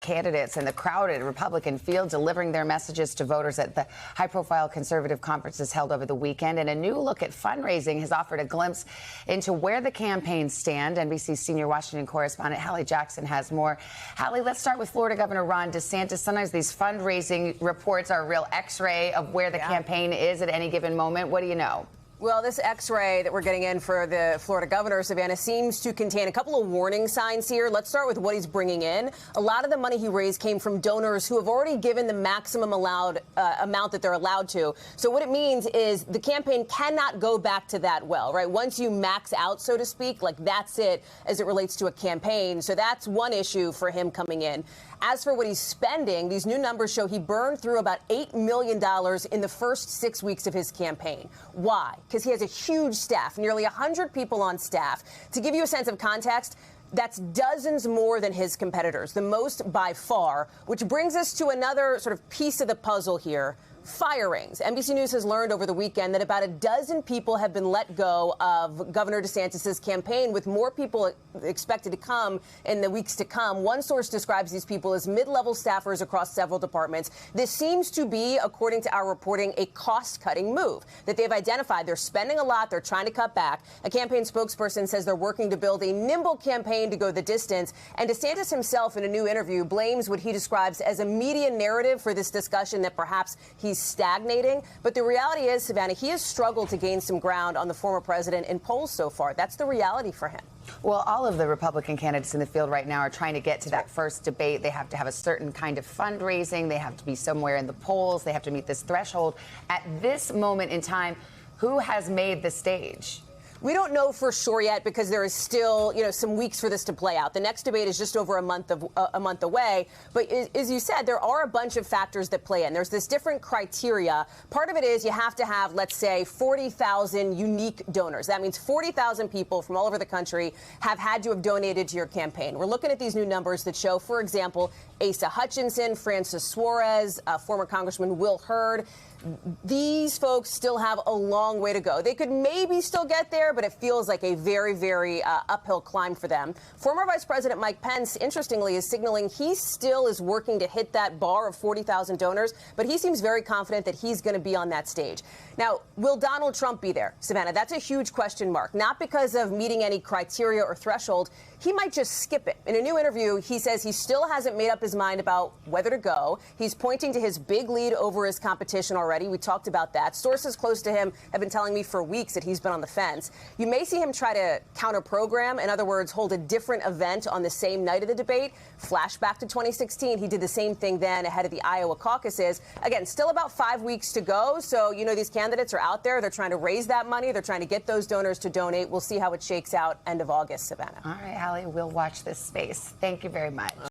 candidates in the crowded Republican field delivering their messages to voters at the high-profile conservative conferences held over the weekend. And a new look at fundraising has offered a glimpse into where the campaigns stand. NBC's senior Washington correspondent Hallie Jackson has more. Hallie, let's start with Florida Governor Ron DeSantis. Sometimes these fundraising reports are a real X-ray of where the campaign is at any given moment. What do you know? Well, this X-ray that we're getting in for the Florida governor, Savannah, seems to contain a couple of warning signs here. Let's start with what he's bringing in. A lot of the money he raised came from donors who have already given the maximum allowed amount that they're allowed to. So what it means is the campaign cannot go back to that well, right? Once you max out, so to speak, like that's it as it relates to a campaign. So that's one issue for him coming in. As for what he's spending, these new numbers show he burned through about $8 million in the first 6 weeks of his campaign. Why? Because he has a huge staff, nearly 100 people on staff. To give you a sense of context, that's dozens more than his competitors, the most by far, which brings us to another sort of piece of the puzzle here. Firings. NBC News has learned over the weekend that about a dozen people have been let go of Governor DeSantis' campaign, with more people expected to come in the weeks to come. One source describes these people as mid-level staffers across several departments. This seems to be, according to our reporting, a cost-cutting move that they've identified. They're spending a lot. They're trying to cut back. A campaign spokesperson says they're working to build a nimble campaign to go the distance. And DeSantis himself, in a new interview, blames what he describes as a media narrative for this discussion that perhaps he's stagnating. But the reality is, Savannah, he has struggled to gain some ground on the former president in polls so far. That's the reality for him. Well, all of the Republican candidates in the field right now are trying to get to that first debate. They have to have a certain kind of fundraising. They have to be somewhere in the polls. They have to meet this threshold. At this moment in time, who has made the stage? We don't know for sure yet because there is still, some weeks for this to play out. The next debate is just over a month away. But as you said, there are a bunch of factors that play in. There's this different criteria. Part of it is you have to have, let's say, 40,000 unique donors. That means 40,000 people from all over the country have had to have donated to your campaign. We're looking at these new numbers that show, for example, Asa Hutchinson, Francis Suarez, former Congressman Will Hurd. These folks still have a long way to go. They could maybe still get there, but it feels like a very, very uphill climb for them. Former Vice President Mike Pence, interestingly, is signaling he still is working to hit that bar of 40,000 donors, but he seems very confident that he's going to be on that stage. Now, will Donald Trump be there, Savannah? That's a huge question mark, not because of meeting any criteria or threshold. He might just skip it. In a new interview, he says he still hasn't made up his mind about whether to go. He's pointing to his big lead over his competition already. We talked about that. Sources close to him have been telling me for weeks that he's been on the fence. You may see him try to counter-program, in other words, hold a different event on the same night of the debate. Flashback to 2016, he did the same thing then ahead of the Iowa caucuses. Again, still about 5 weeks to go. So, these candidates are out there. They're trying to raise that money. They're trying to get those donors to donate. We'll see how it shakes out end of August, Savannah. All right, Hallie, we'll watch this space. Thank you very much.